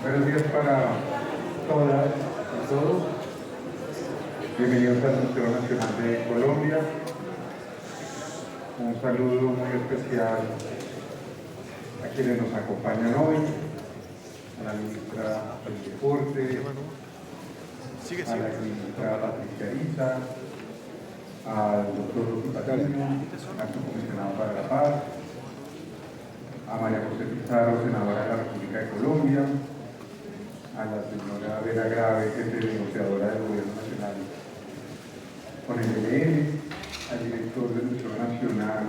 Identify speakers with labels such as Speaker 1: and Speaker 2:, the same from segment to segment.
Speaker 1: Buenos días para todas y todos. Bienvenidos al Museo Nacional de Colombia. Un saludo muy especial a quienes nos acompañan hoy, a la ministra del Deporte, a la ministra Patricia Ariza, al doctor Luis Patiño, alto comisionado para la paz, a María José Pizarro, senadora de la República de Colombia, a la señora Vera Grave, jefe negociadora del Gobierno Nacional con el ELN, al director del Museo Nacional,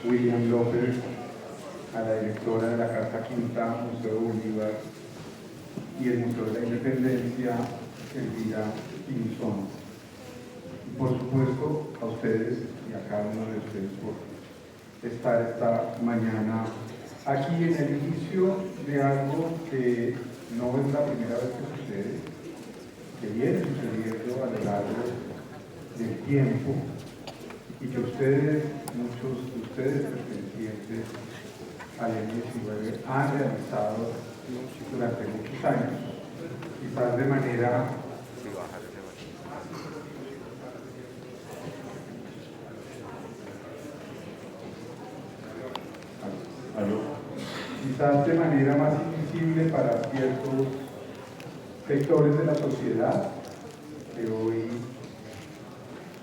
Speaker 1: William López, a la directora de la Casa Quinta, Museo Bolívar, y el Museo de la Independencia, Elvira Pinzón. Y por supuesto, a ustedes y a cada uno de ustedes por estar esta mañana aquí en el inicio de algo que no es la primera vez que sucede, que viene sucediendo a lo largo del tiempo y que ustedes, muchos de ustedes pertenecientes al M19 han realizado durante muchos años, quizás de manera más invisible para ciertos sectores de la sociedad que hoy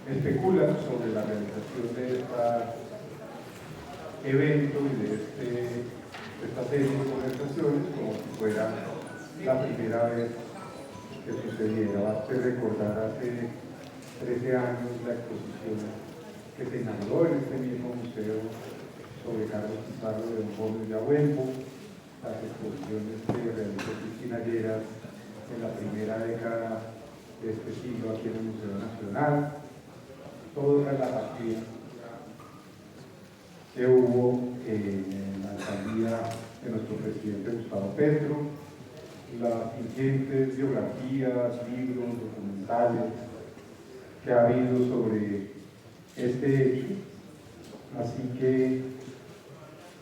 Speaker 1: especulan sobre la realización de este evento y de esta serie de conversaciones como si fuera la primera vez que sucediera. Basta recordar hace 13 años la exposición que se inauguró en este mismo museo sobre Carlos Pizarro de Don Gómez de Agüembo, las exposiciones que realizó Cristina Lleras en la primera década de este siglo aquí en el Museo Nacional, todo relativo que hubo en la alcaldía de nuestro presidente Gustavo Petro, las ingentes biografías, libros, documentales que ha habido sobre este hecho. Así que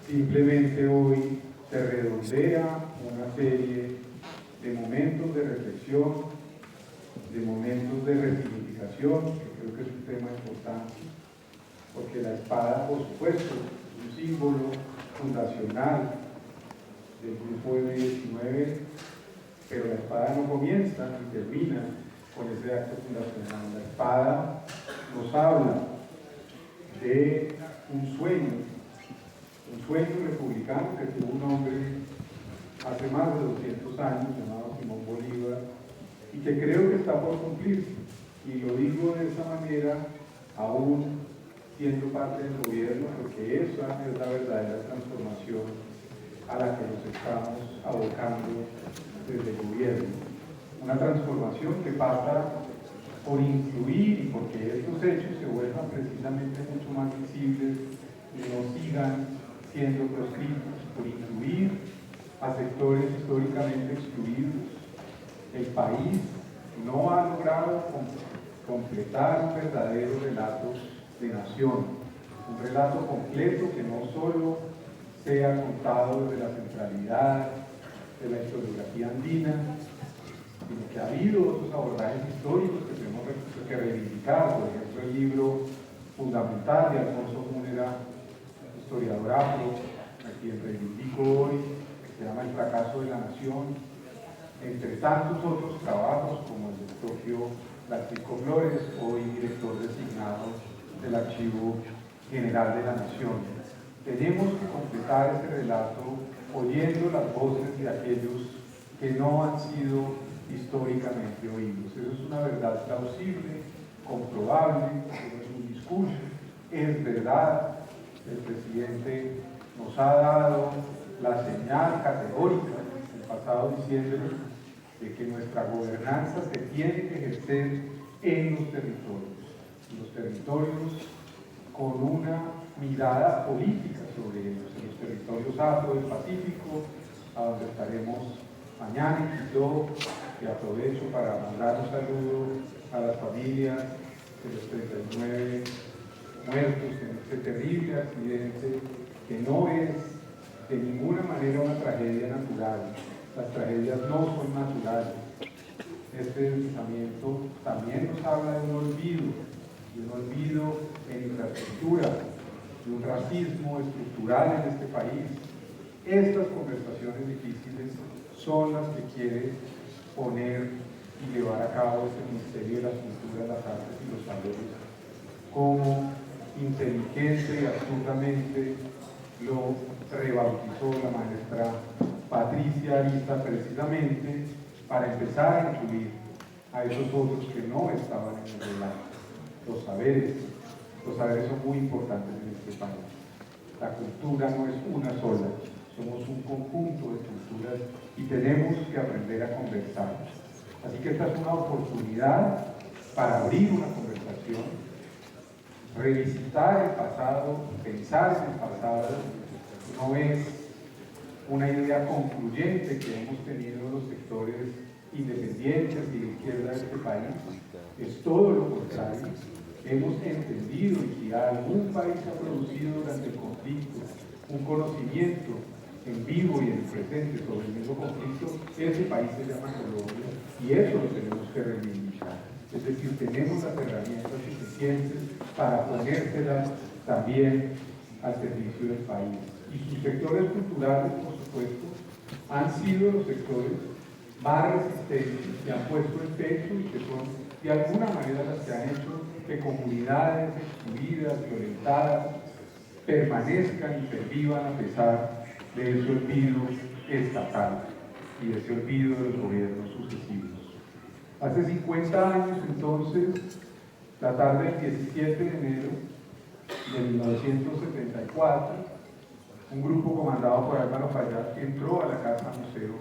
Speaker 1: simplemente hoy se redondea una serie de momentos de reflexión, de momentos de resignificación, que creo que es un tema importante, porque la espada, por supuesto, es un símbolo fundacional del grupo M19, pero la espada no comienza ni termina con ese acto fundacional. La espada nos habla de un sueño republicano que tuvo un hombre hace más de 200 años llamado Simón Bolívar y que creo que está por cumplirse, y lo digo de esa manera aún siendo parte del gobierno, porque esa es la verdadera transformación a la que nos estamos abocando desde el gobierno, una transformación que pasa por incluir y porque estos hechos se vuelvan precisamente mucho más visibles y no sigan siendo proscritos, por incluir a sectores históricamente excluidos. El país no ha logrado completar un verdadero relato de nación, un relato completo que no solo sea contado desde la centralidad de la historiografía andina, sino que ha habido otros abordajes históricos que tenemos que reivindicar. Por ejemplo, el libro fundamental de Alfonso Múnera, historiador afro, a quien reivindico hoy, que se llama El fracaso de la nación, entre tantos otros trabajos como el del propio Francisco Flores, hoy director designado del Archivo General de la Nación. Tenemos que completar ese relato oyendo las voces de aquellos que no han sido históricamente oídos. Eso es una verdad plausible, comprobable, no es un discurso, es verdad. El presidente nos ha dado la señal categórica el pasado diciembre de que nuestra gobernanza se tiene que ejercer en los territorios con una mirada política sobre ellos, en los territorios afro del Pacífico, a donde estaremos mañana en Quito, y aprovecho para mandar un saludo a las familias de los 39 muertos en este terrible accidente, que no es de ninguna manera una tragedia natural, las tragedias no son naturales. Este deslizamiento también nos habla de un olvido en infraestructura, de un racismo estructural en este país. Estas conversaciones difíciles son las que quiere poner y llevar a cabo este Ministerio de las Culturas, las Artes y los Valores, como inteligente y astutamente lo rebautizó la maestra Patricia Ariza, precisamente para empezar a incluir a esos otros que no estaban en el relato. Los saberes son muy importantes en este país. La cultura no es una sola, somos un conjunto de culturas y tenemos que aprender a conversar. Así que esta es una oportunidad para abrir una conversación, revisitar el pasado, pensar en el pasado. No es una idea concluyente que hemos tenido los sectores independientes y de izquierda de este país, es todo lo contrario. Hemos entendido y si algún país ha producido durante el conflicto un conocimiento en vivo y en el presente sobre el mismo conflicto, ese país se llama Colombia y eso lo tenemos que reivindicar. Es decir, tenemos las herramientas suficientes para ponérselas también al servicio del país. Y sus sectores culturales, por supuesto, han sido los sectores más resistentes que han puesto el pecho y que son de alguna manera las que han hecho que comunidades excluidas, violentadas, permanezcan y pervivan a pesar de ese olvido estatal y de ese olvido de los gobiernos sucesivos. Hace 50 años, entonces, la tarde del 17 de enero de 1974, un grupo comandado por Álvaro Payá entró a la Casa Museo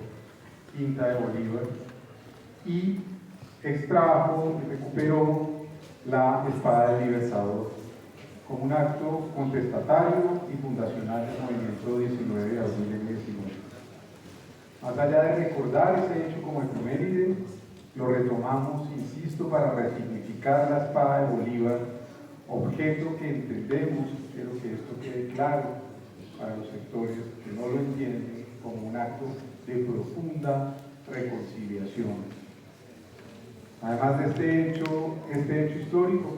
Speaker 1: Quinta de Bolívar y extrajo y recuperó la espada del Libertador como un acto contestatario y fundacional del movimiento 19 de abril del 19. Más allá de recordar ese hecho como efeméride, lo retomamos, insisto, para resignificar la espada de Bolívar, objeto que entendemos, quiero que esto quede claro para los sectores que no lo entienden, como un acto de profunda reconciliación. Además de este hecho histórico,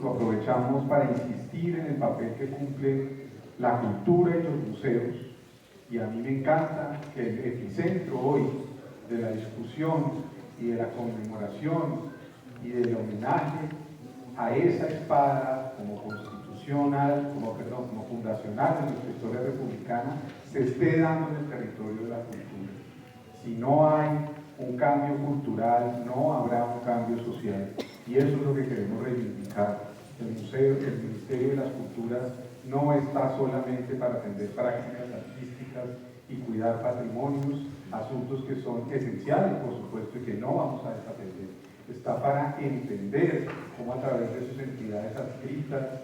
Speaker 1: lo aprovechamos para insistir en el papel que cumple la cultura y los museos, y a mí me encanta que el epicentro hoy de la discusión y de la conmemoración y del homenaje a esa espada como constitucional, como fundacional de nuestra historia republicana, se esté dando en el territorio de la cultura. Si no hay un cambio cultural, no habrá un cambio social. Y eso es lo que queremos reivindicar. El Ministerio de las Culturas no está solamente para atender prácticas artísticas y cuidar patrimonios, asuntos que son esenciales, por supuesto, y que no vamos a desatender. Está para entender cómo a través de sus entidades adscritas,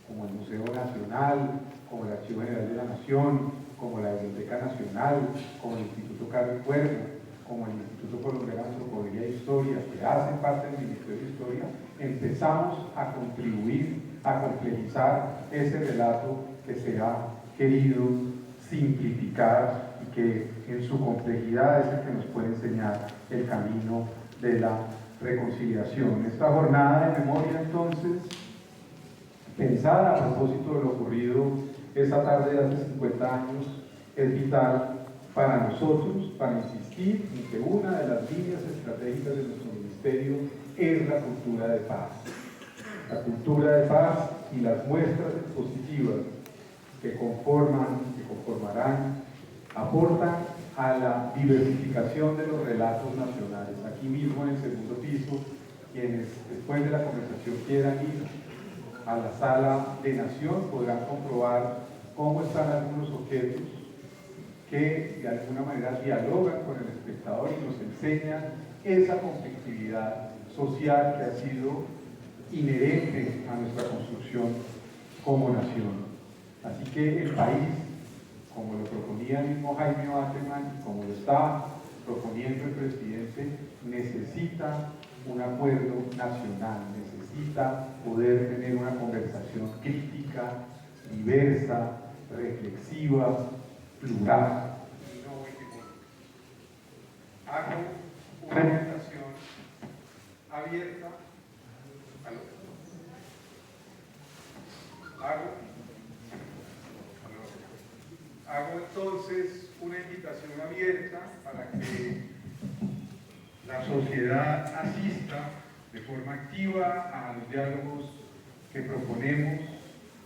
Speaker 1: como el Museo Nacional, como el Archivo General de la Nación, como la Biblioteca Nacional, como el Instituto Carlos Cuervo, como el Instituto Colombiano de Antropología e Historia, que hacen parte del Ministerio de Historia, empezamos a contribuir a complejizar ese relato que se ha querido simplificar y que en su complejidad es el que nos puede enseñar el camino de la reconciliación. Esta jornada de memoria, entonces, pensada a propósito de lo ocurrido esa tarde de hace 50 años, es vital para nosotros, para insistir en que una de las líneas estratégicas de nuestro ministerio es la cultura de paz. La cultura de paz y las muestras expositivas que conformarán, aportan a la diversificación de los relatos nacionales. Aquí mismo en el segundo piso, quienes después de la conversación quieran ir a la sala de Nación podrán comprobar cómo están algunos objetos que de alguna manera dialogan con el espectador y nos enseñan esa conflictividad social que ha sido inherente a nuestra construcción como nación. Así que el país, como lo proponía el mismo Jaime Bateman, como lo está proponiendo el presidente, necesita un acuerdo nacional, necesita poder tener una conversación crítica, diversa, reflexiva, plural. hago una invitación abierta. Hago entonces una invitación abierta para que la sociedad asista de forma activa a los diálogos que proponemos,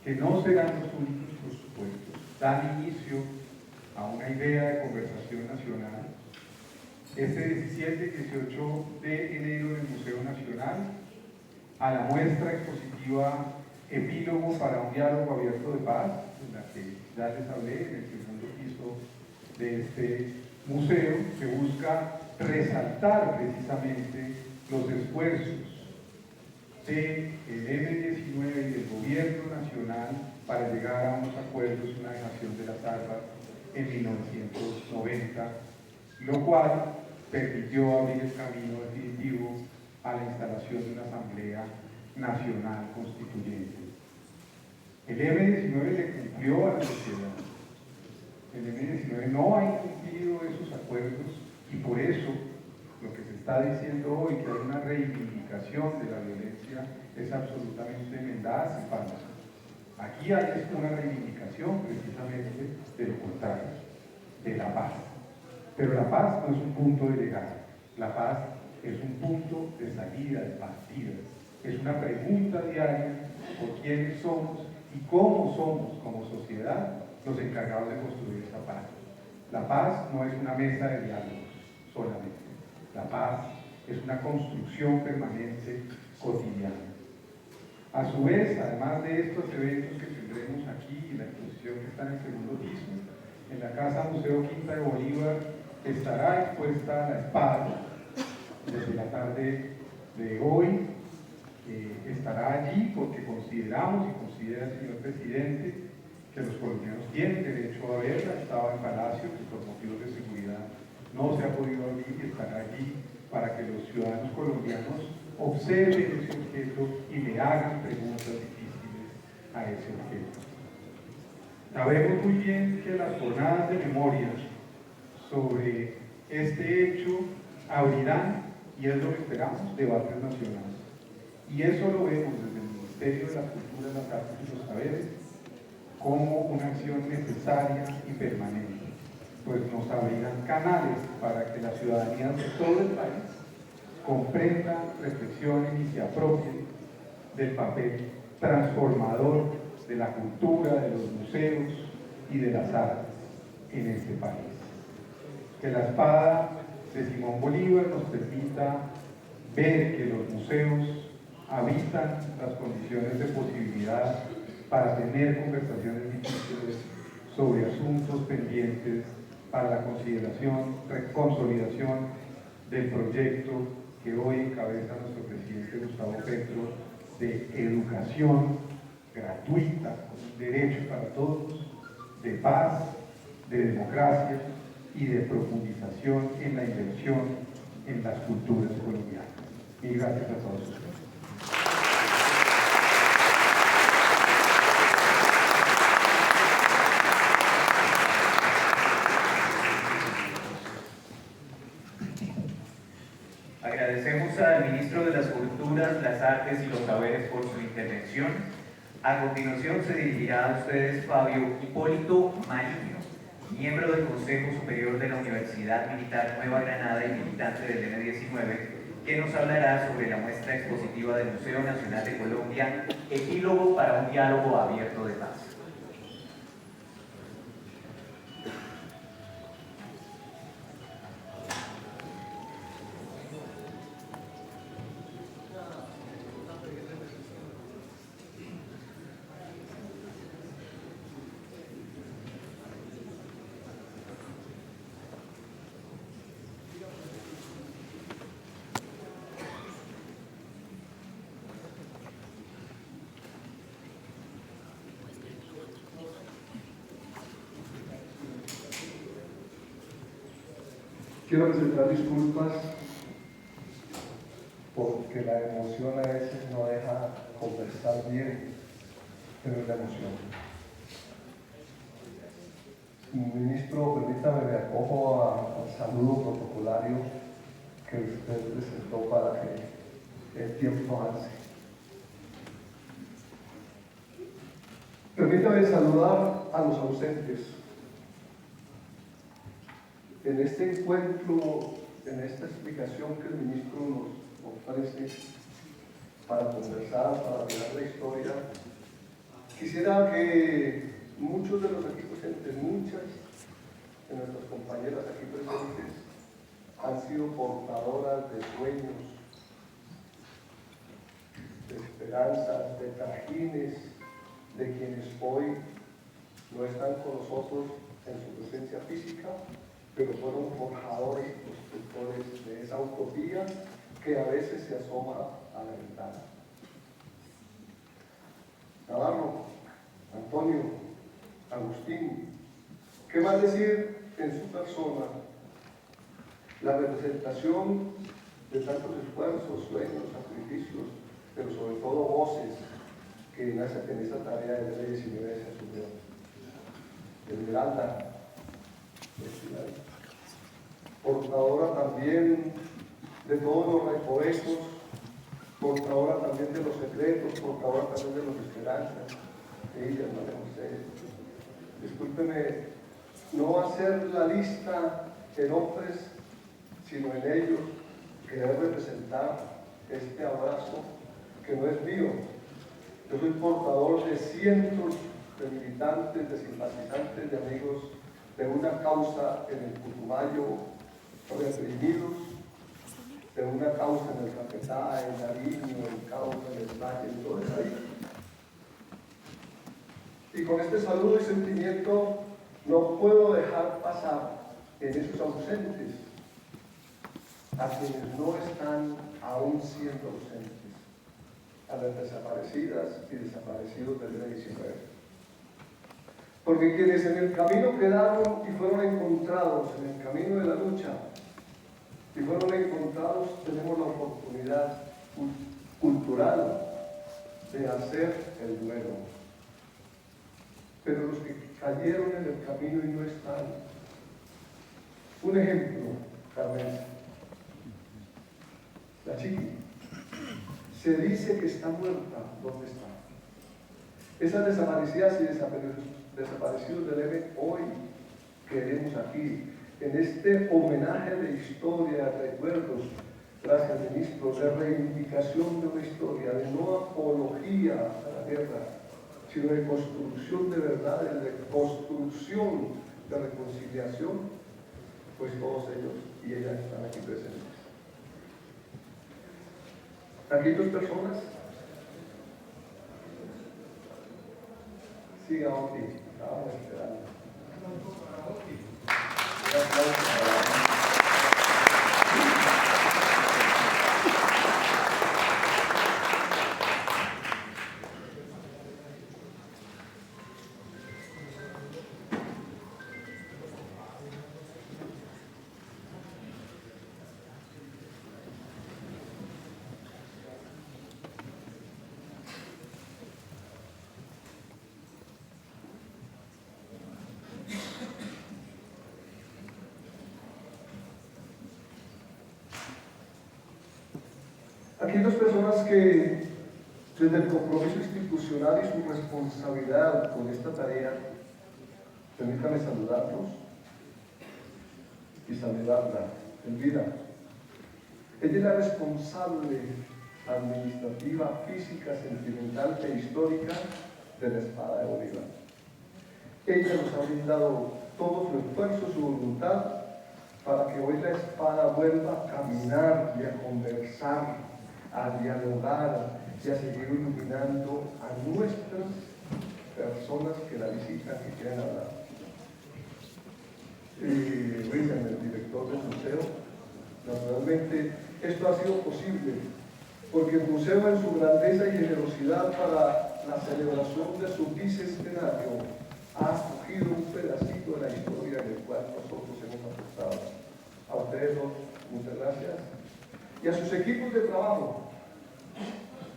Speaker 1: que no serán los únicos, por supuesto, dan inicio a una idea de conversación nacional. Este 17 y 18 de enero en el Museo Nacional, a la muestra expositiva Epílogo para un diálogo abierto de paz, en la que ya les hablé en el segundo piso de este museo, que busca resaltar precisamente los esfuerzos del M-19 y del gobierno nacional para llegar a unos acuerdos y una dejación de las armas en 1990, lo cual permitió abrir el camino definitivo a la instalación de una Asamblea Nacional Constituyente. El M-19 le cumplió a la sociedad. El M-19 no ha incumplido esos acuerdos y por eso lo que se está diciendo hoy, que hay una reivindicación de la violencia, es absolutamente mendaz y falsa. Aquí hay una reivindicación precisamente de lo contrario, de la paz. Pero la paz no es un punto de llegada, la paz es un punto de salida, de partida. Es una pregunta diaria por quiénes somos y cómo somos como sociedad los encargados de construir esa paz. La paz no es una mesa de diálogos solamente. La paz es una construcción permanente cotidiana. A su vez, además de estos eventos que tendremos aquí y la exposición que está en el segundo piso, en la Casa Museo Quinta de Bolívar estará expuesta la espada desde la tarde de hoy. Estará allí porque consideramos y considera el señor presidente que los colombianos tienen derecho a verla. Estaba en Palacio, que por motivos de seguridad no se ha podido abrir, y estará allí para que los ciudadanos colombianos observen ese objeto y le hagan preguntas difíciles a ese objeto. Sabemos muy bien que las jornadas de memoria sobre este hecho abrirán, y es lo que esperamos, debates nacionales. Y eso lo vemos desde el Ministerio de la Cultura, las Artes y los Saberes como una acción necesaria y permanente, pues nos abrirán canales para que la ciudadanía de todo el país comprenda, reflexionen y se apropien del papel transformador de la cultura, de los museos y de las artes en este país. Que la espada de Simón Bolívar nos permita ver que los museos habitan las condiciones de posibilidad para tener conversaciones difíciles sobre asuntos pendientes para la consolidación del proyecto que hoy encabeza nuestro presidente Gustavo Petro de educación gratuita, un derecho para todos, de paz, de democracia y de profundización en la inversión en las culturas colombianas. Y gracias a todos ustedes.
Speaker 2: Agradecemos al ministro de las Culturas, las Artes y los Saberes por su intervención. A continuación se dirigirá a ustedes Fabio Hipólito Mariño, miembro del Consejo Superior de la Universidad Militar Nueva Granada y militante del M-19, que nos hablará sobre la muestra expositiva del Museo Nacional de Colombia, Epílogo para un diálogo abierto de paz.
Speaker 3: Quiero presentar disculpas porque la emoción a veces no deja conversar bien, pero es la emoción. Ministro, permítame, me acojo a saludo protocolario que usted presentó para que el tiempo avance. Permítame saludar a los ausentes. En este encuentro, en esta explicación que el ministro nos ofrece para conversar, para mirar la historia, quisiera que muchos de los aquí presentes, muchas de nuestras compañeras aquí presentes, han sido portadoras de sueños, de esperanzas, de trajines, de quienes hoy no están con nosotros en su presencia física, pero fueron forjadores y constructores de esa utopía que a veces se asoma a la ventana. Navarro, Antonio, Agustín, ¿qué más decir en su persona? La representación de tantos esfuerzos, sueños, sacrificios, pero sobre todo voces que en esa tarea de leyes y niveles se asumió. Esmeralda, portadora también de todos los recovecos, portadora también de los secretos, portadora también de las esperanzas. Ella, María José, discúlpeme, no hacer la lista en hombres, sino en ellos, querer representar este abrazo que no es mío. Yo soy portador de cientos de militantes, de simpatizantes, de amigos de una causa en el Putumayo, reprimidos, de una causa en el Caquetá, en Nariño, en causa en el Valle, en todo eso ahí. Y con este saludo y sentimiento no puedo dejar pasar en esos ausentes a quienes no están aún siendo ausentes, a las desaparecidas y desaparecidos del 19. Porque quienes en el camino quedaron y fueron encontrados, en el camino de la lucha, y fueron encontrados, tenemos la oportunidad cultural de hacer el duelo. Pero los que cayeron en el camino y no están. Un ejemplo, Carmen. La chiqui. Se dice que está muerta. ¿Dónde está? Esas desaparecidas y desaparecidos del EME hoy queremos aquí, en este homenaje de historia, de recuerdos, gracias ministro, de reivindicación de una historia, de no apología a la guerra, sino de construcción de verdades, de construcción de reconciliación, pues todos ellos y ellas están aquí presentes. Aquí dos personas. Siga, Oti, estábamos esperando. Aquí dos personas que, desde el compromiso institucional y su responsabilidad con esta tarea, permítame saludarlos y saludarla. Elvira, ella es la responsable administrativa, física, sentimental e histórica de la Espada de Bolívar. Ella nos ha brindado todo su esfuerzo, su voluntad, para que hoy la Espada vuelva a caminar y a conversar, a dialogar y a seguir iluminando a nuestras personas que la visitan y quieren hablar. William, el director del museo, naturalmente esto ha sido posible porque el museo, en su grandeza y generosidad para la celebración de su bicentenario, ha acogido un pedacito de la historia en el cual nosotros hemos aportado. A ustedes dos, muchas gracias. Y a sus equipos de trabajo,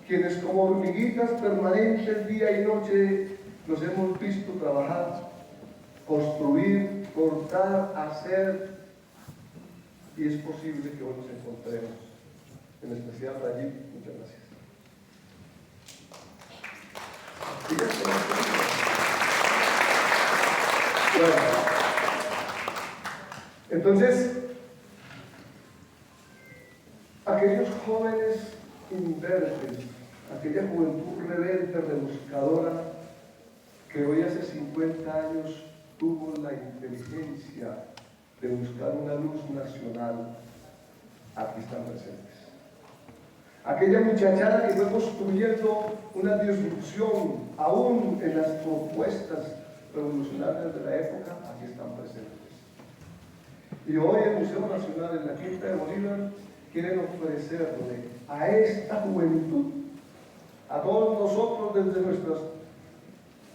Speaker 3: quienes como hormiguitas permanentes día y noche los hemos visto trabajar, construir, cortar, hacer, y es posible que hoy nos encontremos, en especial allí. Muchas gracias. Bueno, entonces, aquellos jóvenes imberbes, aquella juventud rebelde, rebuscadora, que hoy hace 50 años tuvo la inteligencia de buscar una luz nacional, aquí están presentes. Aquella muchachada que fue construyendo una disrupción aún en las propuestas revolucionarias de la época, aquí están presentes. Y hoy el Museo Nacional en la Quinta de Bolívar quiere ofrecerle a esta juventud, a todos nosotros desde nuestras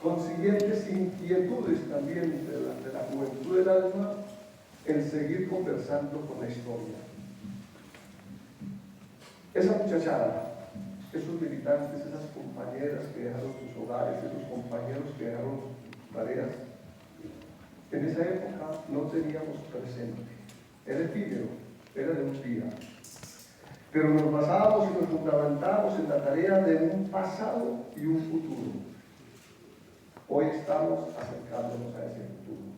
Speaker 3: consiguientes inquietudes también de la juventud del alma, el seguir conversando con la historia. Esa muchachada, esos militantes, esas compañeras que dejaron sus hogares, esos compañeros que dejaron sus tareas, en esa época no teníamos presente. Era efímero, era de un día. Pero nos basábamos y nos fundamentábamos en la tarea de un pasado y un futuro. Hoy estamos acercándonos a ese futuro.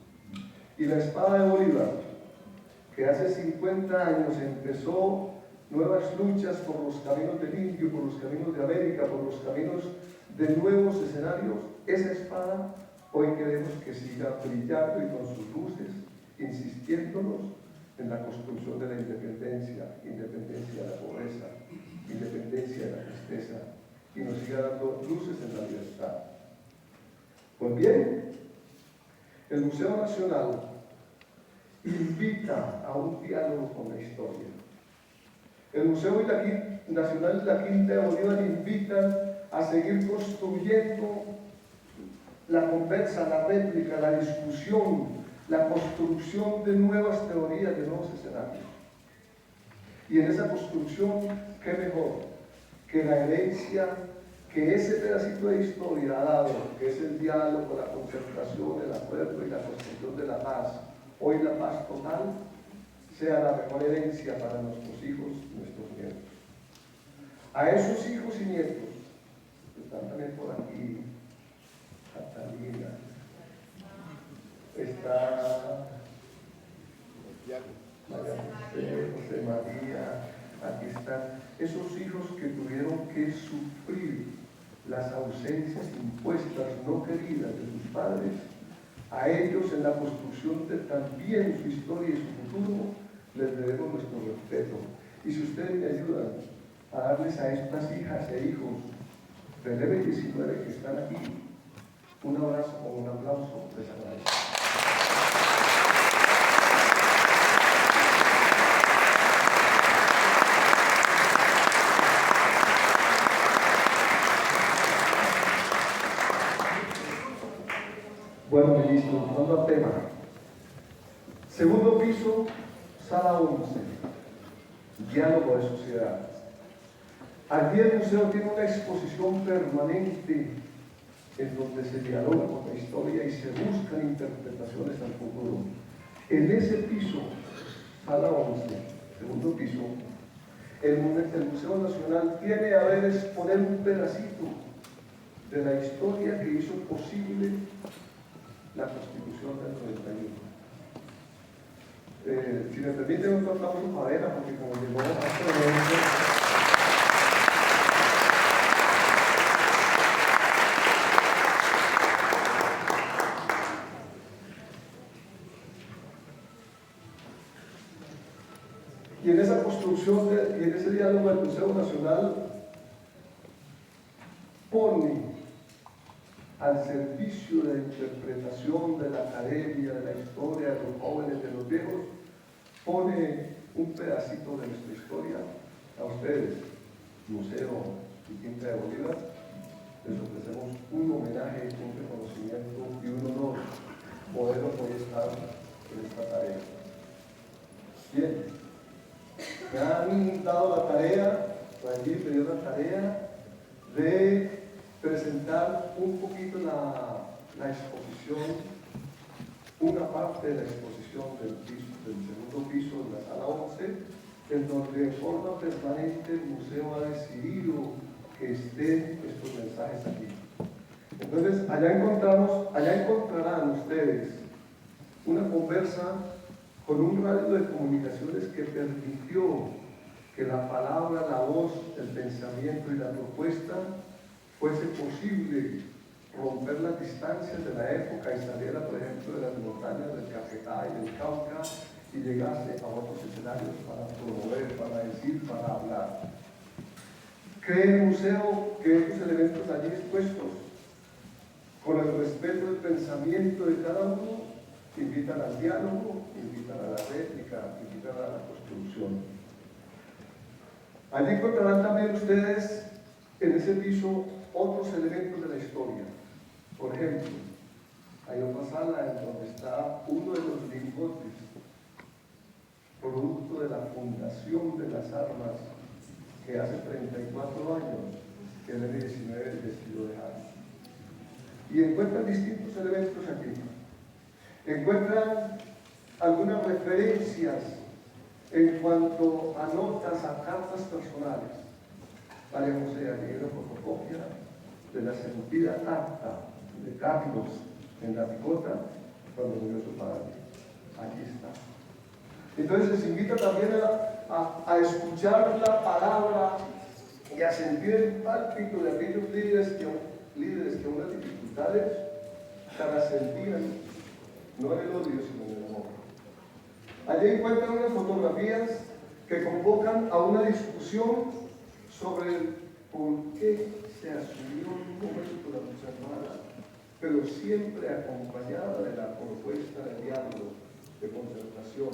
Speaker 3: Y la espada de Bolívar, que hace 50 años empezó nuevas luchas por los caminos del Indio, por los caminos de América, por los caminos de nuevos escenarios, esa espada hoy queremos que siga brillando y con sus luces, insistiéndonos en la construcción de la independencia, independencia de la pobreza, independencia de la tristeza, y nos siga dando luces en la libertad. Pues bien, el Museo Nacional invita a un diálogo con la historia. El Museo Nacional y la Quinta de Bolívar invitan a seguir construyendo la conversa, la réplica, la discusión, la construcción de nuevas teorías, de nuevos escenarios. Y en esa construcción, ¿qué mejor que la herencia que ese pedacito de historia ha dado, que es el diálogo, la concertación, el acuerdo y la construcción de la paz? Hoy la paz total sea la mejor herencia para nuestros hijos y nuestros nietos. A esos hijos y nietos, que están también por aquí, Catalina, está María José María, aquí están esos hijos que tuvieron que sufrir las ausencias impuestas, no queridas de sus padres. A ellos, en la construcción de también su historia y su futuro, les debemos nuestro respeto. Y si ustedes me ayudan a darles a estas hijas e hijos del M19 que están aquí un abrazo o un aplauso, les agradezco. Bueno, ministro, entrando al tema. Segundo piso, sala 11, diálogo de sociedad. Aquí el museo tiene una exposición permanente en donde se dialoga con la historia y se buscan interpretaciones al futuro. En ese piso, sala 11, segundo piso, el Museo Nacional tiene a ver exponer un pedacito de la historia que hizo posible la Constitución del 91. Si me permiten un aplauso para ella, porque como llegó a y en esa construcción y en ese diálogo del Museo Nacional pone al servicio de la interpretación de la academia, de la historia, de los jóvenes, de los viejos, pone un pedacito de nuestra historia a ustedes, Museo y Quinta de Bolívar. Les ofrecemos un homenaje, un reconocimiento y un honor poder hoy estar en esta tarea. Bien, me han dado la tarea, allí me dio la tarea de presentar un poquito la exposición, una parte de la exposición construcción del segundo piso de la sala 11, en donde de forma permanente el museo ha decidido que estén estos mensajes aquí. Entonces, allá encontrarán ustedes una conversa con un radio de comunicaciones que permitió que la palabra, la voz, el pensamiento y la propuesta fuese posible romper las distancias de la época y saliera, por ejemplo, de las montañas del Caquetá y del Cauca y llegase a otros escenarios para promover, para decir, para hablar. Cree el museo que estos elementos allí expuestos, con el respeto del pensamiento de cada uno, invitan al diálogo, invitan a la réplica, invitan a la construcción. Allí encontrarán también ustedes en ese piso otros elementos de la historia. Por ejemplo, hay otra sala en donde está uno de los lingotes, producto de la fundación de las armas que hace 34 años que el M-19 decidió dejar. Y encuentran distintos elementos aquí. Encuentran algunas referencias en cuanto a notas, a cartas personales. María José allí una fotocopia de la sentida carta de Carlos en la picota cuando murió su padre. Aquí está. Entonces les invita también a escuchar la palabra y a sentir el pálpito de aquellos líderes que unas dificultades trascendían, no en el odio, sino en el amor. Allí encuentran unas fotografías que convocan a una discusión sobre el por qué se asumió un momento la lucha armada, pero siempre acompañada de la propuesta de diálogo, de concertación.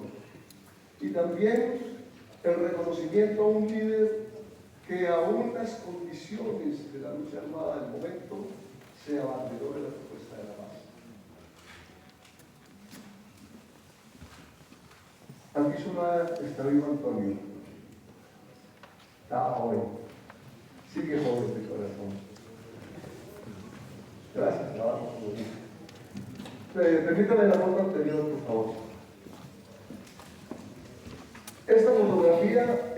Speaker 3: Y también el reconocimiento a un líder que aún en las condiciones de la lucha armada del momento se abanderó de la propuesta de la paz. Aquí solo está vivo Antonio. Está joven. Sigue joven de corazón. Gracias, trabajo. Permítame la foto anterior, por favor. Esta fotografía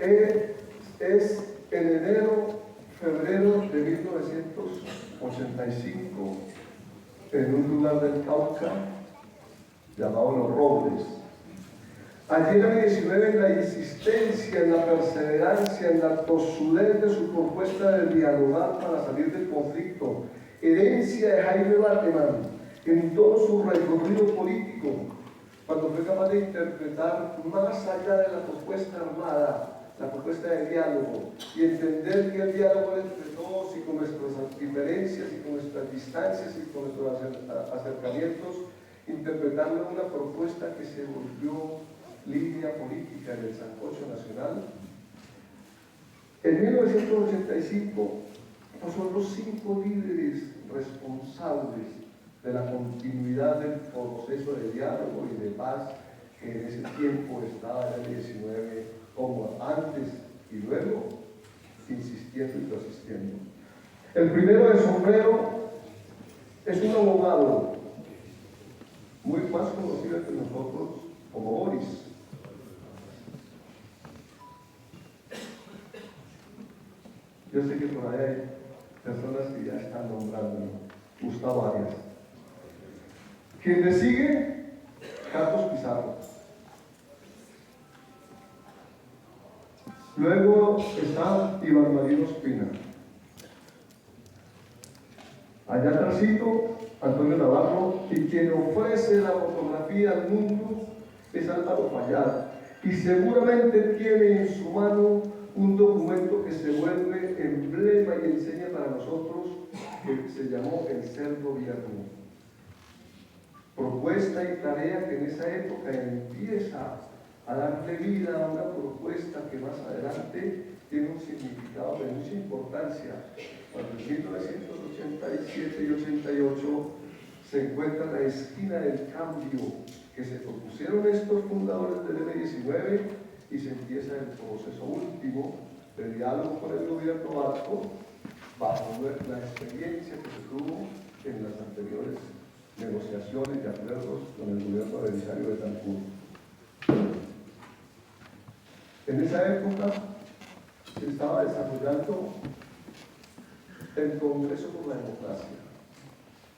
Speaker 3: es en enero, febrero de 1985, en un lugar del Cauca llamado Los Robles. Allí en el 19, en la insistencia, en la perseverancia, en la tosudez de su propuesta de dialogar para salir del conflicto, herencia de Jaime Bateman en todo su recorrido político, cuando fue capaz de interpretar más allá de la propuesta armada, la propuesta de diálogo, y entender que el diálogo era entre todos y con nuestras diferencias y con nuestras distancias y con nuestros acercamientos, interpretando una propuesta que se volvió línea política en el sancocho nacional. En 1985 son los 5 líderes responsables de la continuidad del proceso de diálogo y de paz que en ese tiempo estaba en el 19, como antes y luego, insistiendo y persistiendo. El primero de sombrero es un abogado muy más conocido entre nosotros como Boris. Yo sé que por ahí hay personas que ya están nombrando. Gustavo Arias. Quien le sigue, Carlos Pizarro. Luego está Iván Marino Espina. Allá atrásito, Antonio Navarro, y quien ofrece la fotografía al mundo es Álvaro Fallar. Y seguramente tiene en su mano un documento que se vuelve emblema y enseña para nosotros, que se llamó El Ser Gobierno. Propuesta y tarea que en esa época empieza a darle vida a una propuesta que más adelante tiene un significado de mucha importancia. Cuando en 1987 y 88 se encuentra la esquina del cambio que se propusieron estos fundadores del M-19 y se empieza el proceso último de diálogo con el gobierno vasco bajo la experiencia que se tuvo en las anteriores negociaciones y acuerdos con el gobierno de Belisario Betancur. En esa época se estaba desarrollando el Congreso por la Democracia,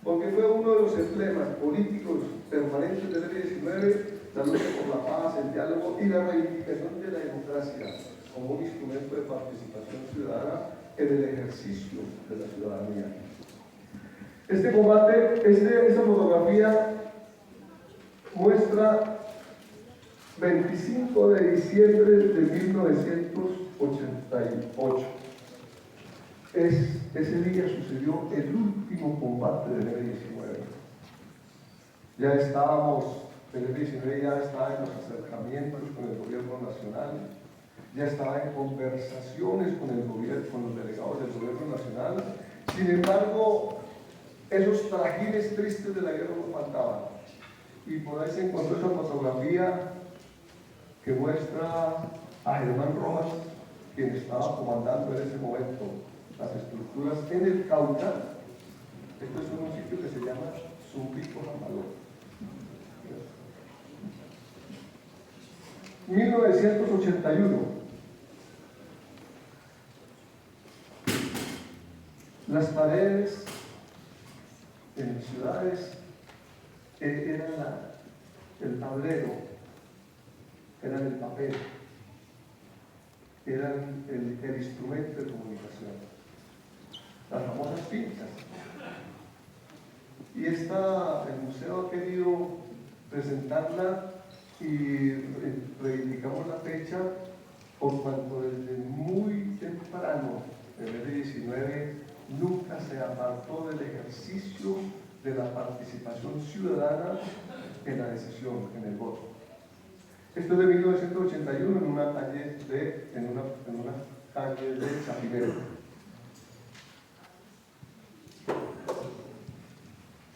Speaker 3: porque fue uno de los emblemas políticos permanentes del M-19, la lucha por la paz, el diálogo y la reivindicación de la democracia como un instrumento de participación ciudadana en el ejercicio de la ciudadanía. Este combate, esta fotografía muestra 25 de diciembre de 1988. Ese día sucedió el último combate del M-19. Ya estábamos, el M-19 ya estaba en los acercamientos con el gobierno nacional, ya estaba en conversaciones con el gobierno, con los delegados del gobierno nacional. Sin embargo, esos trajines tristes de la guerra no faltaban. Y por ahí se encontró esa fotografía que muestra a Germán Rojas, quien estaba comandando en ese momento las estructuras en el Cauca. Esto es un sitio que se llama Zumbico Jamaló. 1981. Las paredes en ciudades eran el tablero, eran el papel, eran el instrumento de comunicación, las famosas pinzas. Y el museo ha querido presentarla y reivindicamos la fecha por cuanto desde muy temprano el M-19 nunca se apartó del ejercicio de la participación ciudadana en la decisión, en el voto. Esto es de 1981 en una calle de Chapinero.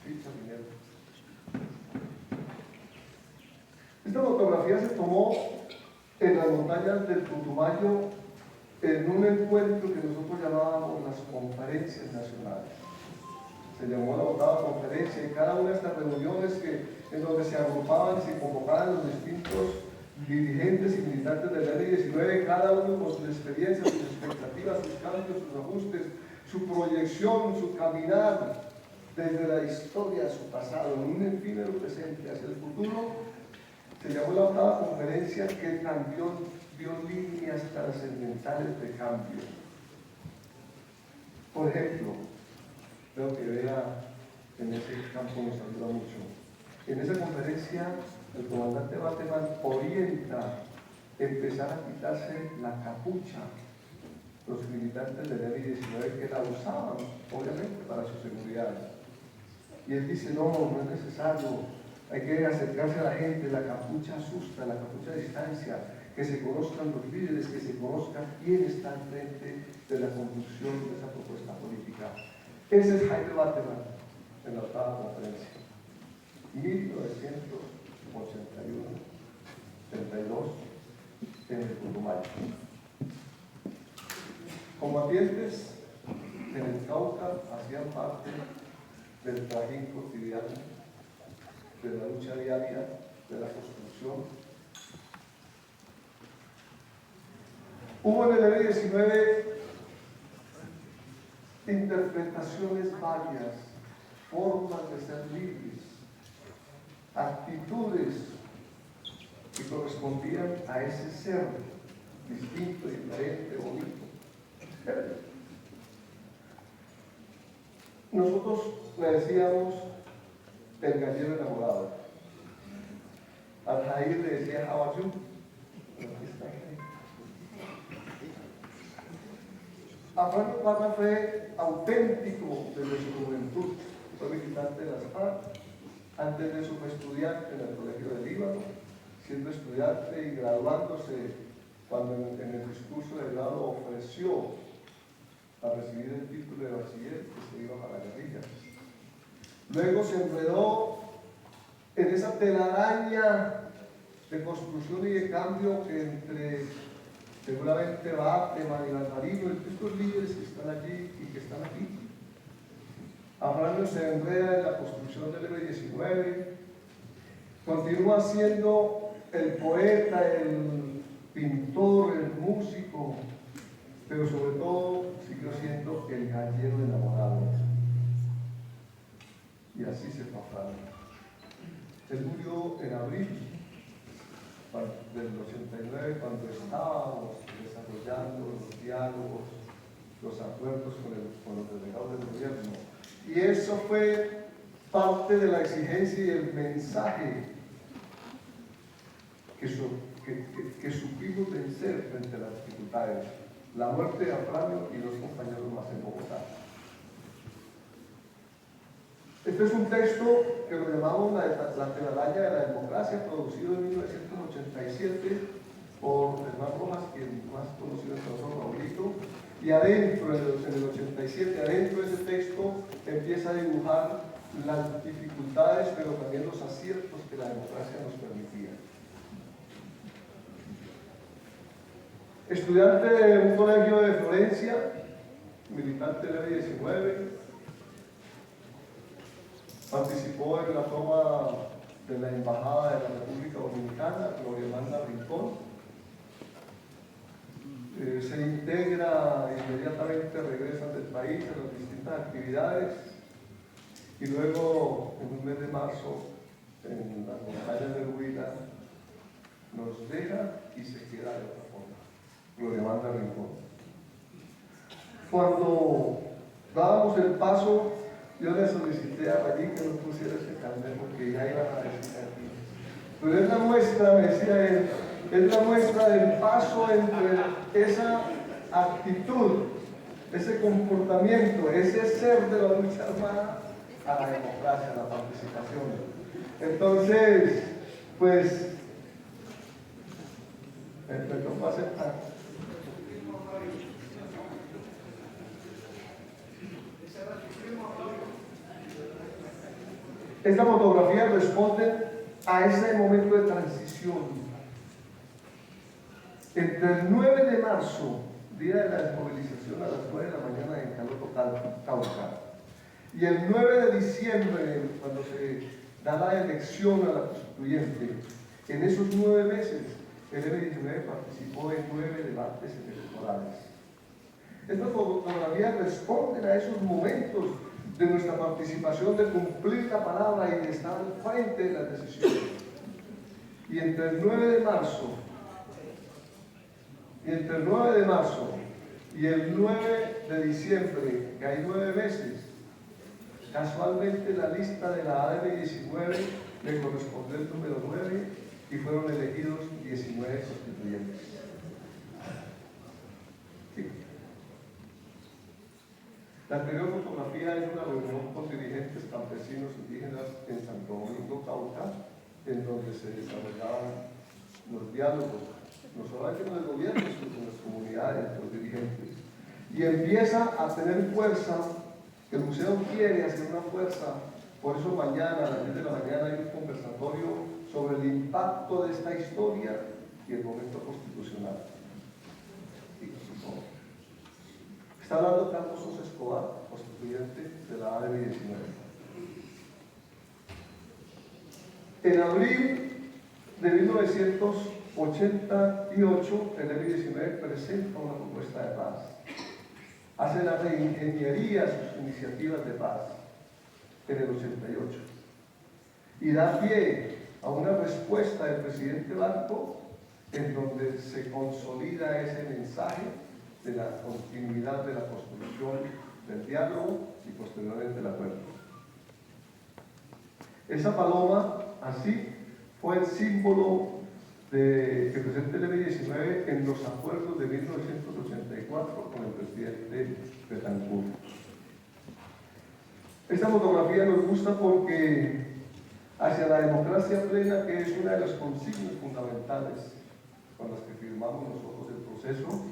Speaker 3: Sí, Chapinero. Esta fotografía se tomó en las montañas del Putumayo en un encuentro que nosotros llamábamos las conferencias nacionales. Se llamó la octava conferencia y cada una de estas reuniones en donde se agrupaban y se convocaban los distintos dirigentes y militantes del M-19, cada uno con sus experiencias, sus expectativas, sus cambios, sus ajustes, su proyección, su caminar desde la historia a su pasado, en un efímero presente hacia el futuro. Se llamó la octava conferencia que cambió, dio líneas trascendentales de cambio. Por ejemplo, creo que vea en ese campo nos ayuda mucho. En esa conferencia, el comandante Bateman orienta empezar a quitarse la capucha los militantes del M-19 que la usaban, obviamente, para su seguridad. Y él dice, no es necesario, hay que acercarse a la gente, la capucha asusta, la capucha distancia, que se conozcan los líderes, que se conozca quién está al frente de la conducción de esa propuesta política. Ese es Jaime Bateman en la octava conferencia. 1981, 32, en el Putumayo. Combatientes en el Cauca hacían parte del trajín cotidiano, de la lucha diaria, de la construcción. Hubo en el M-19 interpretaciones varias, formas de ser libres, actitudes que correspondían a ese ser distinto, diferente, bonito. Nosotros le decíamos el gallero enamorado. Al Jair le decía how are you. Afranio Parra fue auténtico desde su juventud, fue militante de las FARC, antes de eso fue estudiante en el Colegio del Líbano, siendo estudiante y graduándose, cuando en el discurso de grado ofreció a recibir el título de bachiller, que se iba para la guerrilla. Luego se enredó en esa telaraña de construcción y de cambio que entre seguramente Bateman y Alvarino, estos líderes que están allí y que están aquí. Afranio se enreda en la construcción del M-19, continúa siendo el poeta, pintor, el músico, pero sobre todo siguió siendo el gallero enamorado. Y así se fue a Francia. Él murió en abril del 89, cuando estábamos desarrollando los diálogos, los acuerdos con los delegados del gobierno. Y eso fue parte de la exigencia y el mensaje que supimos vencer frente a las dificultades. La muerte de Afranio y dos compañeros más en Bogotá. Este es un texto que lo llamamos la telaraña de la democracia, producido en 1987 por Hernán Rojas, quien más conocido es el Raulito, y adentro, en el 87, adentro de ese texto empieza a dibujar las dificultades, pero también los aciertos que la democracia nos permitía. Estudiante de un colegio de Florencia, militante del M-19, participó en la toma de la Embajada de la República Dominicana, Gloria Magna Rincón. Se integra inmediatamente, regresa del país a las distintas actividades y luego, en un mes de marzo, en las montañas de Huila, nos deja y se queda de otra forma. Gloria Magna Rincón. Cuando dábamos el paso, yo le solicité a Rayín que no pusiera ese carnet porque ya iban a decir aquí. Pero es la muestra, me decía él, es la muestra del paso entre esa actitud, ese comportamiento, ese ser de la lucha armada a la democracia, a la participación. Entonces, pues, no va a aceptar. Esta fotografía responde a ese momento de transición. Entre el 9 de marzo, día de la desmovilización a las 9 de la mañana en Caloto, Cauca, y el 9 de diciembre, cuando se da la elección a la constituyente, en esos 9 meses, el M-19 participó en 9 debates electorales. Estas fotografías responden a esos momentos de nuestra participación, de cumplir la palabra y de estar al frente de las decisiones. Y entre el 9 de marzo y el 9 de diciembre, que hay 9 meses, casualmente la lista de la ADM-19 le correspondió el número 9 y fueron elegidos 19 constituyentes. Sí. La anterior fotografía es una reunión con dirigentes campesinos indígenas en Santo Domingo, Cauca, en donde se desarrollaban los diálogos, no solamente con el gobierno, sino con las comunidades, los dirigentes. Y empieza a tener fuerza, el museo quiere hacer una fuerza, por eso mañana, a las 10 de la mañana, hay un conversatorio sobre el impacto de esta historia y el momento constitucional. Está hablando Carlos Sosa Escobar, constituyente de la ADM-19. En abril de 1988, el M-19 presenta una propuesta de paz. Hace la reingeniería de sus iniciativas de paz en el 88. Y da pie a una respuesta del presidente Barco en donde se consolida ese mensaje de la continuidad de la construcción del diálogo y posteriormente del acuerdo. Esa paloma, así, fue el símbolo que presenta el M-19 en los acuerdos de 1984 con el presidente Betancourt. Esta fotografía nos gusta porque hacia la democracia plena, que es una de las consignas fundamentales con las que firmamos nosotros el proceso,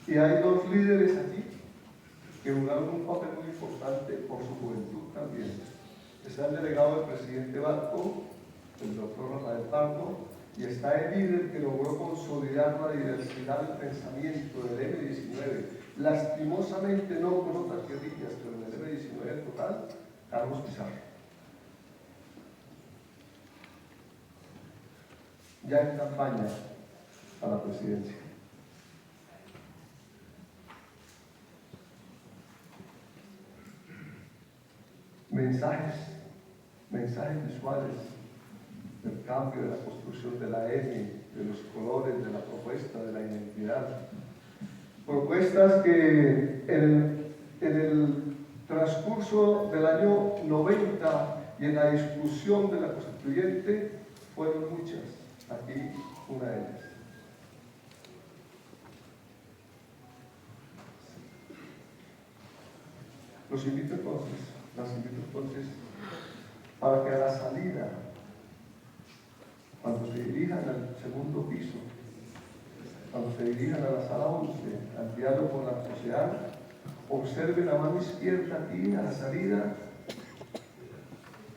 Speaker 3: y hay dos líderes aquí que jugaron un papel muy importante por su juventud también. Está el delegado del presidente Barco, el doctor Rafael Pardo, y está el líder que logró consolidar la diversidad del pensamiento del M-19, lastimosamente no con otras guerrillas, pero en el M-19 total, Carlos Pizarro. Ya en campaña, a la presidencia. Mensajes visuales del cambio, de la construcción de la N, de los colores, de la propuesta, de la identidad. Propuestas que en el transcurso del año 90 y en la discusión de la constituyente fueron muchas. Aquí una de ellas. Las invito entonces para que a la salida, cuando se dirijan al segundo piso, cuando se dirijan a la sala 11, al diálogo con la sociedad, observen a mano izquierda aquí a la salida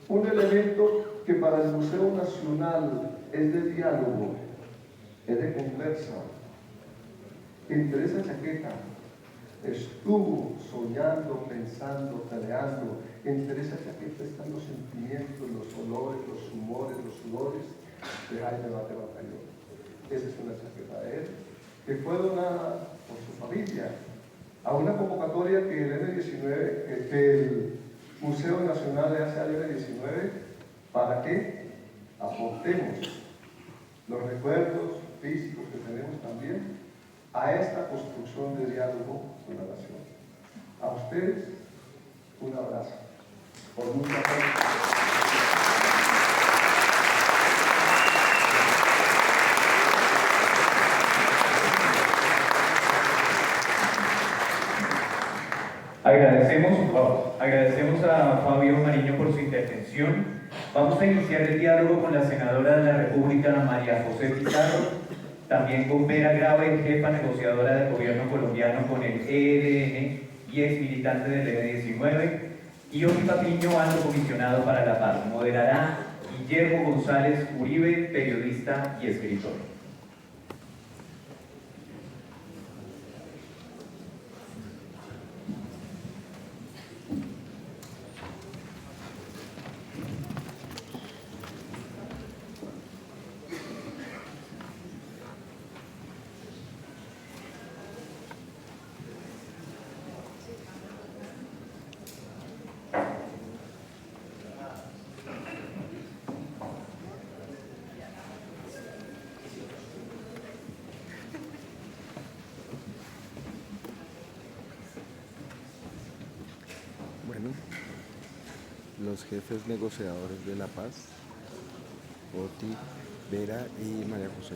Speaker 3: un elemento que para el Museo Nacional es de diálogo, es de conversa. Entre esa chaqueta estuvo soñando, pensando, peleando. Entre esa chaqueta están los sentimientos, los olores, los humores, los sudores de Jaime Mateo Batallón. Esa es una chaqueta de él, que fue donada por su familia a una convocatoria que el M19, que el Museo Nacional le hace al M19 para que aportemos los recuerdos físicos que tenemos también a esta construcción de diálogo con la nación. A ustedes, un abrazo. Por mucha fe.
Speaker 2: Agradecemos a Fabio Mariño por su intervención. Vamos a iniciar el diálogo con la senadora de la República, María José Pizarro, también con Vera Grave, jefa negociadora del gobierno colombiano con el ELN y ex militante del M19, y Oliva Piño, alto comisionado para la paz. Moderará Guillermo González Uribe, periodista y escritor.
Speaker 4: Bueno, los jefes negociadores de la paz, Oti, Vera y María José.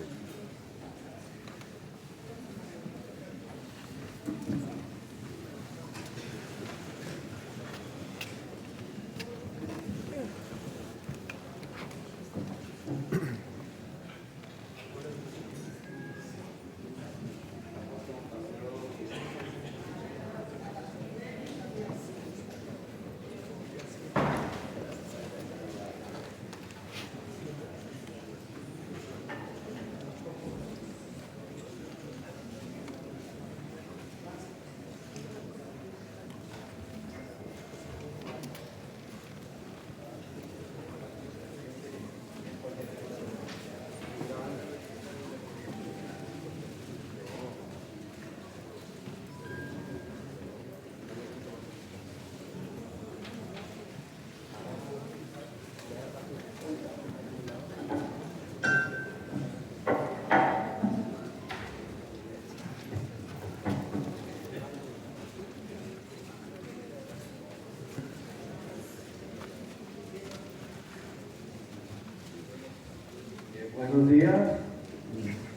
Speaker 5: Buenos días,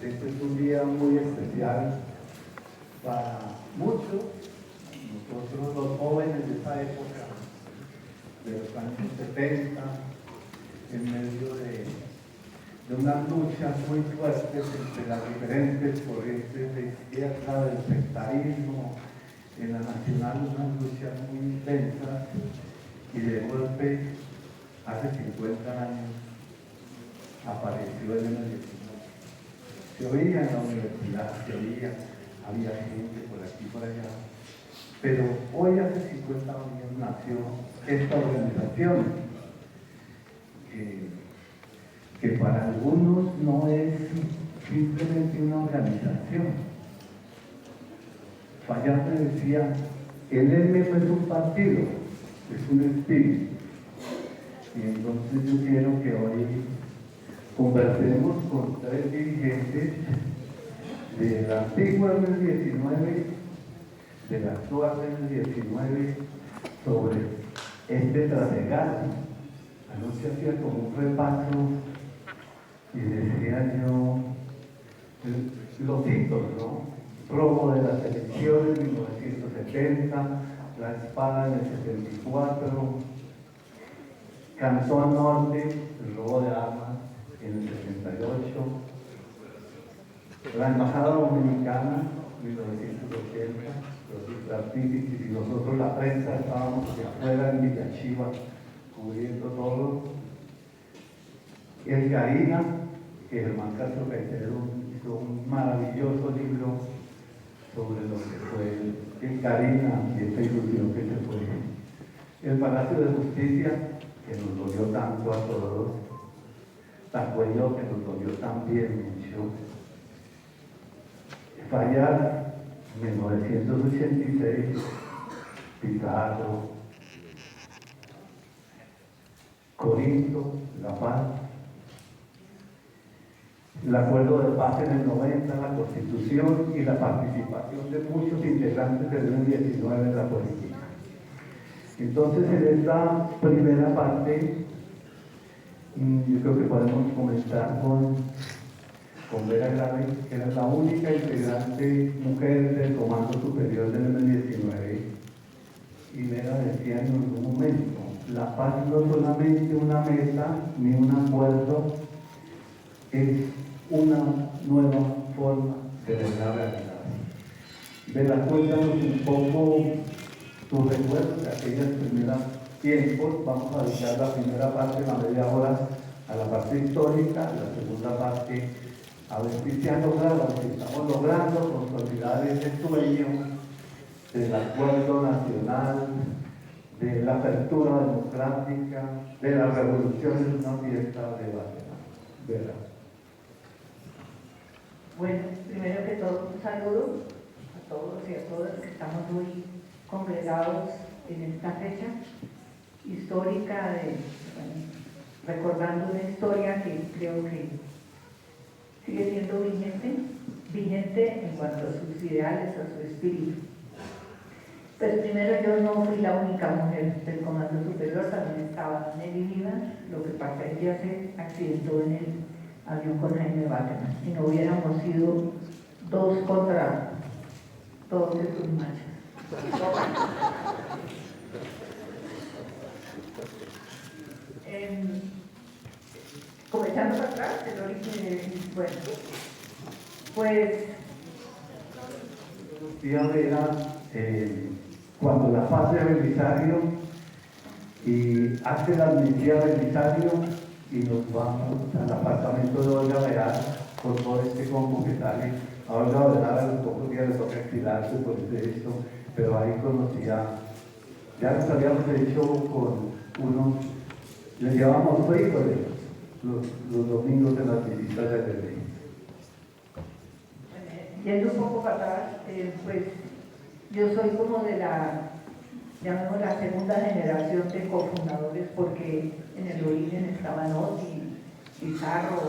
Speaker 5: este es un día muy especial para muchos, nosotros los jóvenes de esa época, de los años 70, en medio de unas luchas muy fuertes entre las diferentes corrientes de izquierda, del sectarismo, en la nacional unas luchas muy intensas, y de golpe, hace 50 años, apareció el M19. Se oía en la universidad, se oía, había gente por aquí y por allá, pero hoy hace 50 años nació esta organización que que para algunos no es simplemente una organización. Fallas me decía, el ELME no es un partido, es un espíritu. Y entonces yo quiero que hoy conversemos con 3 dirigentes de la antigua M19, de la actual M19, sobre este trasegar. Anoche hacía como un repaso y decía yo los hitos, ¿no? Robo de las elecciones en 1970, la espada en el 74, Cantón Norte, el robo de armas en el 68, la Embajada Dominicana, 1980, los artífices y nosotros, la prensa, estábamos hacia afuera en Villa Chiva, cubriendo todo. El Karina, que Germán Castro Caicedo hizo un maravilloso libro sobre lo que fue el Karina y esta ilusión que se fue. El Palacio de Justicia, que nos dolió tanto a todos. Tacuello, que nos dolió también mucho. Fallar, 1986, Pizarro, Corinto, La Paz, el acuerdo de paz en el 90, la Constitución y la participación de muchos integrantes del M19 en la política. Entonces, en esta primera parte, yo creo que podemos comenzar con Vera Grave, que era la única integrante mujer del Comando Superior del M19. Y Vera decía en algún momento, la paz no es solamente una meta ni un acuerdo, es una nueva forma de ver la realidad. Vera, cuéntanos un poco tus recuerdos de aquellos primeros tiempos. Vamos a dedicar la primera parte, la media hora, a la parte histórica, la segunda parte a ver si se ha logrado, si estamos logrando consolidar ese sueño del acuerdo nacional, de la apertura democrática, de la revolución en una fiesta de Barcelona. Vera.
Speaker 6: Bueno, primero que todo, un saludo a todos y a todas que estamos hoy congregados en esta fecha histórica, recordando una historia que creo que sigue siendo vigente en cuanto a sus ideales, a su espíritu. Pues primero, yo no fui la única mujer del Comando Superior, también estaba Nelly Vivas. Lo que pasa es que ella se accidentó en el avión con Jaime Bateman. Si no hubiéramos sido 2 contra todos estos machos. Comenzando para atrás, el origen, bueno, pues
Speaker 5: Decía Vera, cuando la paz de Belisario y hace la amnistía de Belisario y nos vamos al apartamento de Olga Veral por todo este combo que sale. A Olga Veral a los pocos días le toca exiliarse por esto, pero ahí conocía, ya nos habíamos hecho con unos, les llevamos frijoles los domingos en las visitas de Berlín.
Speaker 6: Yendo un poco para atrás, pues yo soy como de llamemos la segunda generación de cofundadores, porque en el origen estaban Oti, Pizarro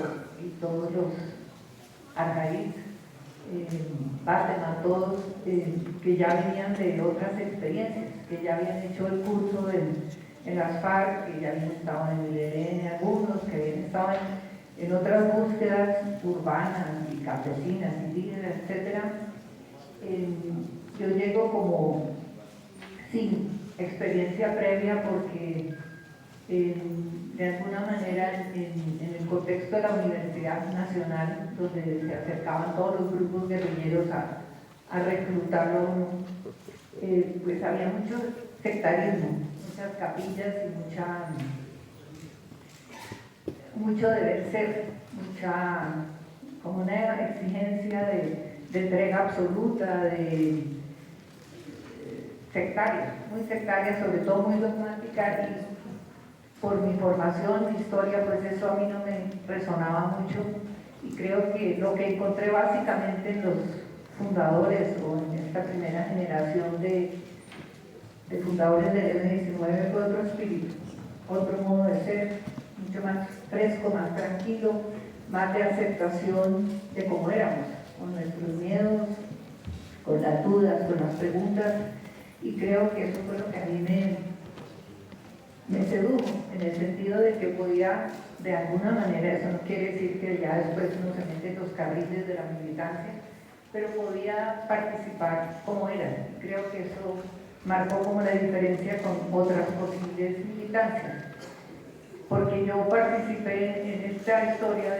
Speaker 6: y todos los Arjaiz, Bateman, todos que ya venían de otras experiencias, que ya habían hecho el curso en las FARC, que ya habían estado en el ELN, algunos que habían estado en otras búsquedas urbanas y campesinas, indígenas, etc. Yo llego como sin experiencia previa porque de alguna manera en el contexto de la Universidad Nacional, donde se acercaban todos los grupos guerrilleros a reclutarlo a uno, pues había mucho sectarismo, muchas capillas y mucho deber ser, como una exigencia de entrega absoluta, sectaria, muy sectaria, sobre todo muy dogmática, por mi formación, mi historia, pues eso a mí no me resonaba mucho y creo que lo que encontré básicamente en los fundadores o en esta primera generación de fundadores del M19 fue otro espíritu, otro modo de ser, mucho más fresco, más tranquilo, más de aceptación de cómo éramos, con nuestros miedos, con las dudas, con las preguntas, y creo que eso fue lo que a mí me sedujo, en el sentido de que podía, de alguna manera, eso no quiere decir que ya después uno se mete en los carriles de la militancia, pero podía participar como era, y creo que eso marcó como la diferencia con otras posibles militancias, porque yo participé en esta historia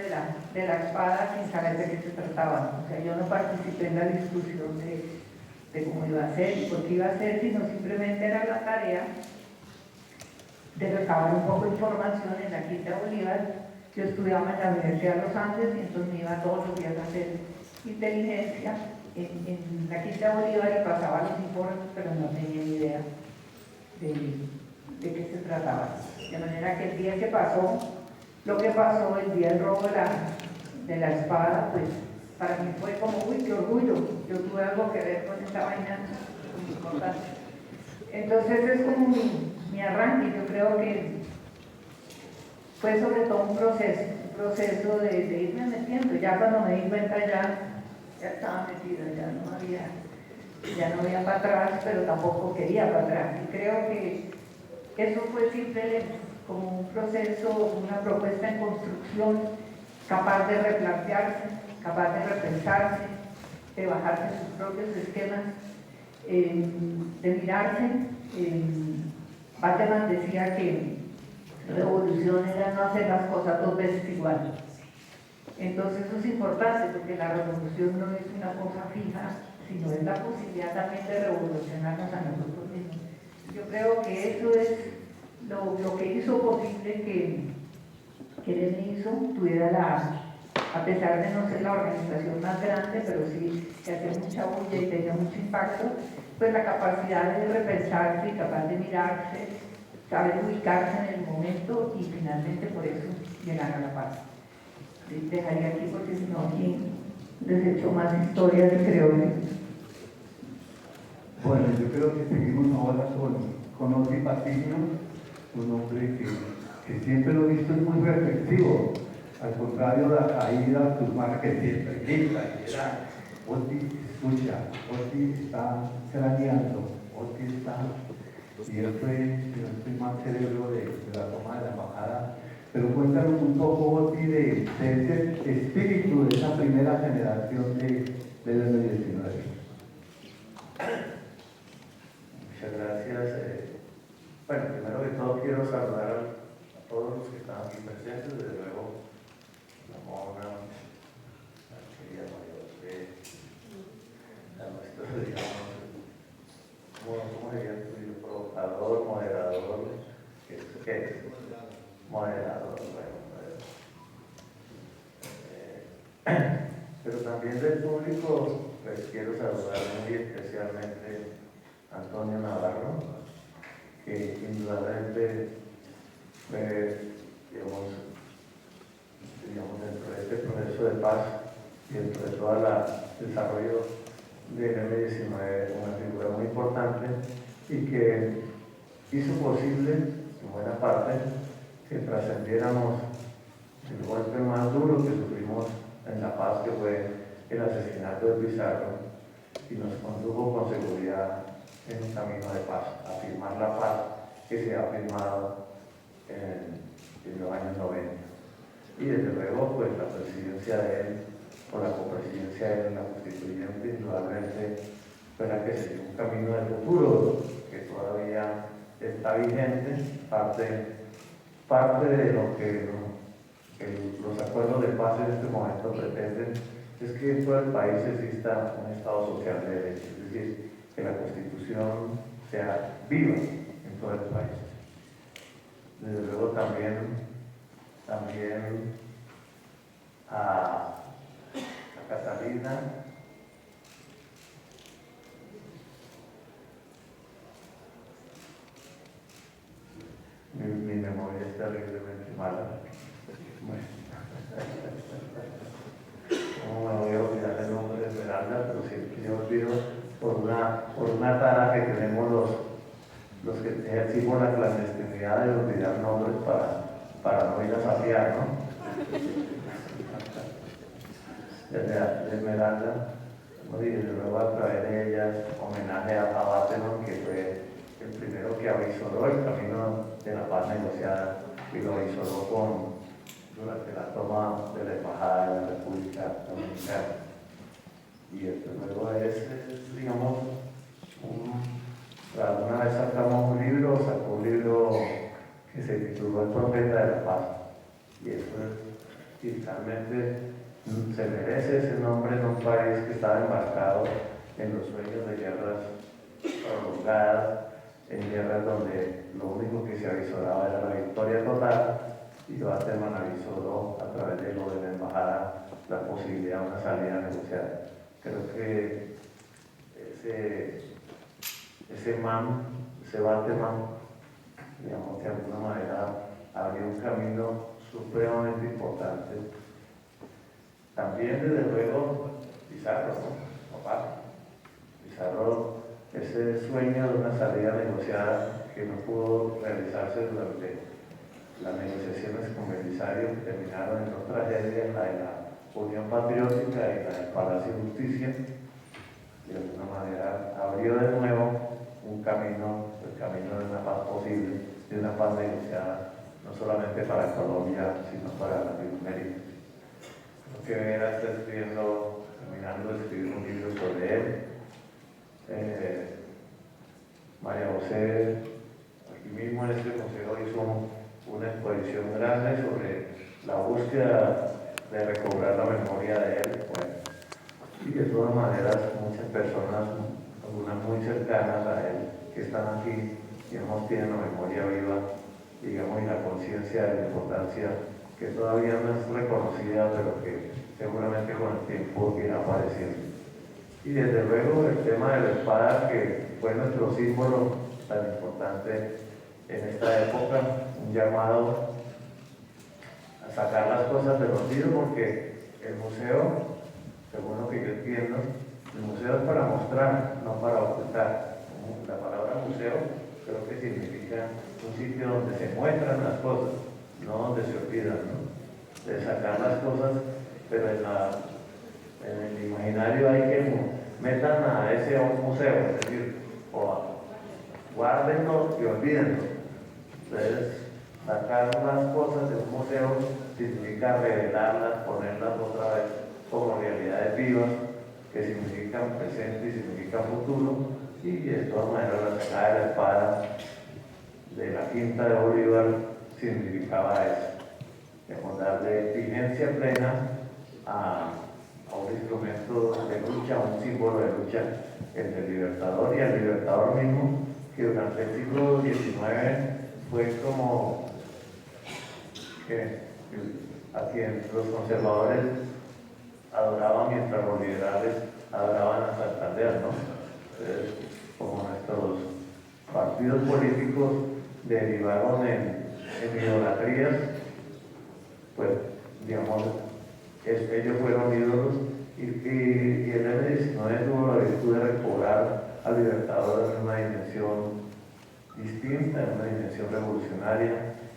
Speaker 6: de la espada sin saber de qué se trataba, o sea, yo no participé en la discusión de cómo iba a ser y por qué iba a ser, sino simplemente era la tarea de recabar un poco de información en la Quinta Bolívar. Yo estudiaba en la Universidad de los Andes y entonces me iba todos los días a hacer inteligencia en la Quinta Bolívar y pasaba los informes, pero no tenía ni idea de qué se trataba. De manera que el día que pasó, lo que pasó, el día del robo de la espada, pues para mí fue como, uy, qué orgullo, yo tuve algo que ver con esta vaina muy importante. Entonces es como mi arranque, yo creo que fue sobre todo un proceso de irme metiendo. Ya cuando me di cuenta ya estaba metida, ya no había para atrás, pero tampoco quería para atrás. Y creo que eso fue simplemente como un proceso, una propuesta en construcción, capaz de replantearse, capaz de repensarse, de bajarse sus propios esquemas, de mirarse. Bateman decía que revolución era no hacer las cosas dos veces igual. Entonces eso es importante porque la revolución no es una cosa fija, sino es la posibilidad también de revolucionarnos a nosotros mismos. Yo creo que eso es lo que hizo posible que el MISO tuviera a pesar de no ser la organización más grande, pero sí que hacía mucha bulla y tenía mucho impacto, pues la capacidad de repensarse y capaz de mirarse, saber ubicarse en el momento y finalmente por eso llegar a la paz. Dejaría aquí porque si no aquí les echo más historias y creo que...
Speaker 5: Bueno, yo creo que seguimos ahora con Oti Patiño, un hombre que siempre lo he visto es muy reflexivo, al contrario de la caída Guzmán que siempre grita y era, Oti escucha, Oti está craneando, Oti está, y él fue, si no estoy mal, cerebro de la toma de la embajada. Pero cuéntanos un poco, Oti, de ese espíritu de esa primera generación del M19.
Speaker 7: Muchas gracias. Bueno, primero que todo quiero saludar a todos los que están aquí presentes, desde luego la Mona, la querida María José, a nuestro, digamos, ¿cómo sería el tuyo? Provocador, moderador, ¿qué es? Moderador, bueno, pero también del público, pues quiero saludar muy especialmente a Antonio Navarro, que indudablemente fue, digamos, dentro de este proceso de paz y dentro de todo el desarrollo del M19, una figura muy importante y que hizo posible, en buena parte, que trascendiéramos el golpe más duro que sufrimos en La Paz, que fue el asesinato de Pizarro, y nos condujo con seguridad en un camino de paz, a firmar la paz que se ha firmado en los años 90. Y desde luego, pues la presidencia de él, o la copresidencia de él en la constituyente, indudablemente fue la que se dio un camino del futuro, que todavía está vigente, parte de lo que los acuerdos de paz en este momento pretenden es que en todo el país exista un Estado social de derecho, es decir, que la Constitución sea viva en todo el país. Desde luego también a Catalina, mi memoria está por una tara que tenemos los que ejercimos la clandestinidad de olvidar nombres para no ir a saciar, ¿no? De Esmeralda, y luego a través de ella homenaje a Batelón, que fue el primero que avisoró el camino de la paz negociada y lo avisoró durante la toma de la Embajada de la República Dominicana. Y luego digamos, alguna vez sacó un libro que se tituló El Profeta de la Paz. Y eso realmente se merece ese nombre en un país que estaba embarcado en los sueños de guerras prolongadas, en guerras donde lo único que se avisoraba era la victoria total, y Bateman avisoró a través de lo de la embajada la posibilidad de una salida negociada. Creo que ese Bateman, digamos, de alguna manera abrió un camino supremamente importante. También, desde luego, Pizarro, ¿no? Papá. Pizarro, ese sueño de una salida negociada que no pudo realizarse durante las negociaciones con Belisario, que terminaron en dos tragedias, la de la Unión Patriótica y la del Palacio de Justicia, de alguna manera abrió de nuevo un camino, el camino de una paz posible, de una paz negociada, no solamente para Colombia, sino para Latinoamérica. Que Vera está terminando de escribir un libro sobre él. María José, aquí mismo en este museo, hizo una exposición grande sobre la búsqueda de recobrar la memoria de él. Bueno, y de todas maneras, muchas personas, algunas muy cercanas a él, que están aquí, digamos, tienen la memoria viva, digamos, y la conciencia de la importancia que todavía no es reconocida, pero que seguramente con el tiempo irá apareciendo. Y desde luego el tema de la espada, que fue nuestro símbolo tan importante en esta época, un llamado a sacar las cosas del olvido, porque el museo, según lo que yo entiendo, el museo es para mostrar, no para ocultar. La palabra museo creo que significa un sitio donde se muestran las cosas, no donde se olvidan, ¿no? De sacar las cosas, pero en el imaginario hay que metan a ese a un museo, es decir, guárdenlo y olvídenlo. Entonces, sacar las cosas de un museo significa revelarlas, ponerlas otra vez como realidades vivas, que significan presente y significan futuro, y de todas maneras la sacada de la espada de la Quinta de Bolívar significaba eso. Debemos darle vigencia plena a un instrumento de lucha, a un símbolo de lucha entre el libertador y el libertador mismo, que durante el siglo XIX fue como a quien los conservadores adoraban mientras los liberales adoraban a Santander, ¿no? Entonces, como nuestros partidos políticos derivaron en idolatrías, pues, digamos, ellos fueron ídolos, y el M-19 tuvo la virtud de recobrar al libertador en una dimensión distinta, en una dimensión revolucionaria,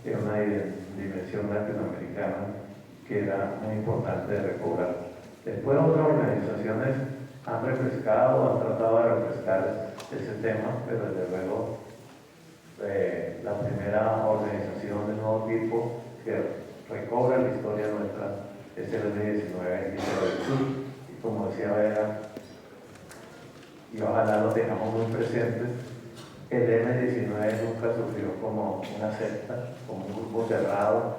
Speaker 7: en una dimensión latinoamericana que era muy importante de recobrar. Después otras organizaciones han refrescado, han tratado de refrescar ese tema, pero desde luego la primera organización de nuevo tipo que recobra la historia nuestra es el M-19 y el Sur. Y como decía Vera, y ojalá lo tengamos muy presente, el M-19 nunca sufrió como una secta, como un grupo cerrado,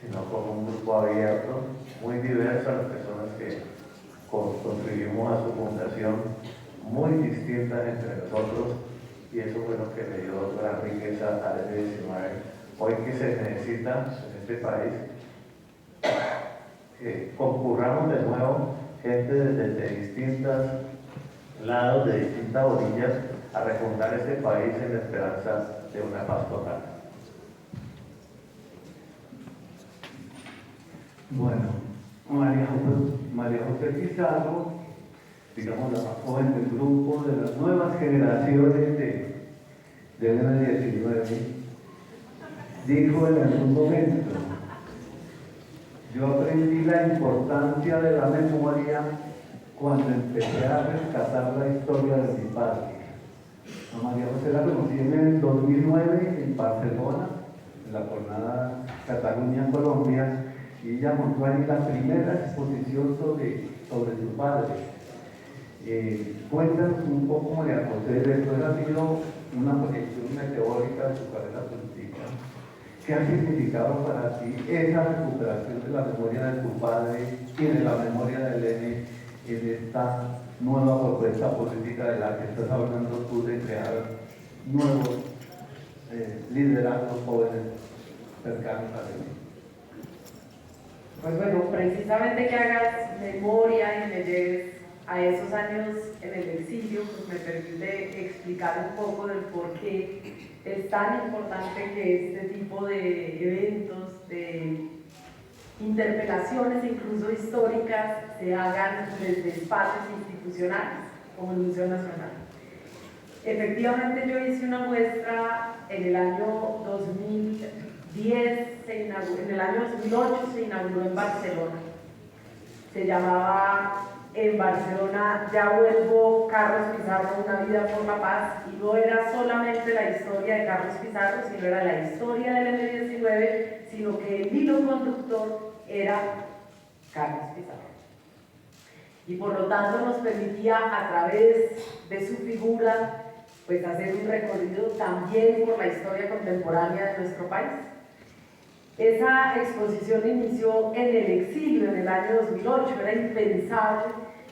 Speaker 7: sino como un grupo abierto, muy diverso, las personas que contribuimos a su fundación, muy distintas entre nosotros, y eso fue lo que le dio gran riqueza al M-19. Hoy que se necesita en este país que concurramos de nuevo gente desde distintos lados, de distintas orillas, a refundar este país en la esperanza de una paz total.
Speaker 5: Bueno, María José Pizarro digamos, la más joven del grupo, de las nuevas generaciones del M19, dijo en algún momento: yo aprendí la importancia de la memoria cuando empecé a rescatar la historia de mi patria. A María José la conocí en el 2009 en Barcelona, en la jornada Cataluña-Colombia, y ella montó ahí la primera exposición sobre su padre. Cuéntanos un poco, María José, después ha sido una proyección meteórica de su carrera política. ¿Qué ha significado para ti esa recuperación de la memoria de tu padre y de la memoria del N en esta nueva propuesta política de la que estás hablando tú, de crear nuevos liderazgos jóvenes cercanos a ti?
Speaker 8: Pues bueno, precisamente que hagas memoria y me lleves a esos años en el exilio, pues me permite explicar un poco del por qué es tan importante que este tipo de eventos, de interpelaciones incluso históricas, se hagan desde espacios institucionales como el Museo Nacional. Efectivamente, yo hice una muestra en el año 2010, en el año 2008 se inauguró en Barcelona. Se llamaba En Barcelona ya vuelvo, Carlos Pizarro, una vida por la paz, y no era solamente la historia de Carlos Pizarro, sino era la historia del M19, sino que el hilo conductor era Carlos Pizarro. Y por lo tanto nos permitía, a través de su figura, pues hacer un recorrido también por la historia contemporánea de nuestro país. Esa exposición inició en el exilio en el año 2008. Era impensable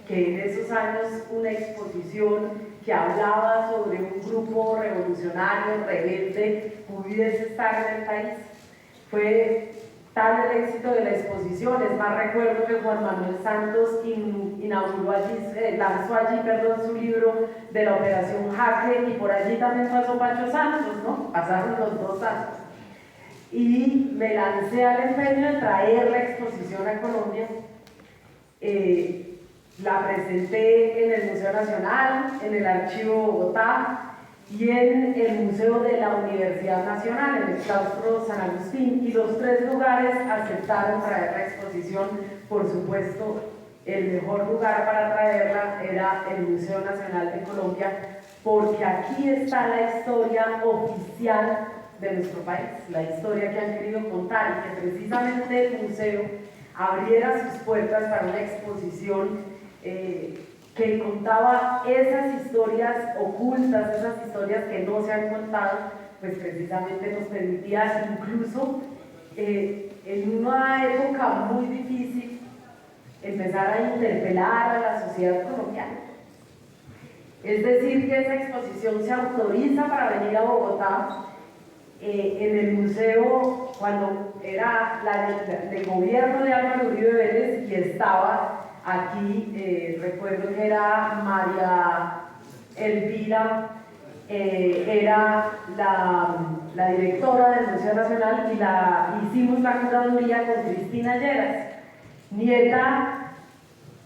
Speaker 8: que en esos años una exposición que hablaba sobre un grupo revolucionario, rebelde, pudiese estar en el país. Fue tal el éxito de la exposición, es más, recuerdo que Juan Manuel Santos lanzó allí su libro de la Operación Jaque, y por allí también pasó Pacho Santos, ¿no? Pasaron los dos Santos. Y me lancé al empeño de traer la exposición a Colombia. La presenté en el Museo Nacional, en el Archivo Bogotá y en el Museo de la Universidad Nacional, en el Claustro San Agustín, y los tres lugares aceptaron traer la exposición. Por supuesto, el mejor lugar para traerla era el Museo Nacional de Colombia, porque aquí está la historia oficial de nuestro país, la historia que han querido contar, y que precisamente el museo abriera sus puertas para una exposición que contaba esas historias ocultas, esas historias que no se han contado, pues precisamente nos permitía incluso en una época muy difícil empezar a interpelar a la sociedad colombiana. Es decir, que esa exposición se autoriza para venir a Bogotá. En el museo, cuando era el gobierno de Álvaro Uribe Vélez y estaba aquí, recuerdo que era María Elvira, era la directora del Museo Nacional, y hicimos la curaduría con Cristina Lleras, nieta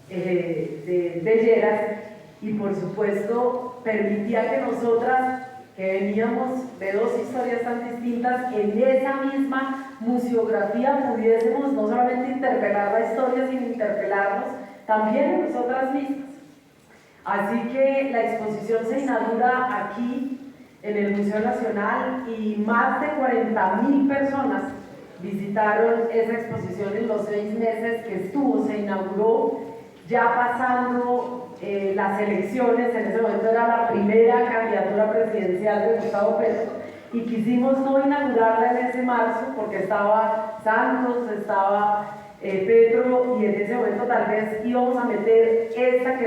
Speaker 8: de Lleras, y por supuesto permitía que nosotras, que veníamos de dos historias tan distintas, en esa misma museografía pudiésemos no solamente interpelar la historia, sino interpelarnos también en nosotras mismas. Así que la exposición se inaugura aquí en el Museo Nacional, y más de 40.000 personas visitaron esa exposición en los 6 meses que estuvo. Se inauguró ya pasando las elecciones. En ese momento era la primera candidatura presidencial de Gustavo Petro, y quisimos no inaugurarla en ese marzo porque estaba Santos, estaba Petro, y en ese momento tal vez íbamos a meter esta que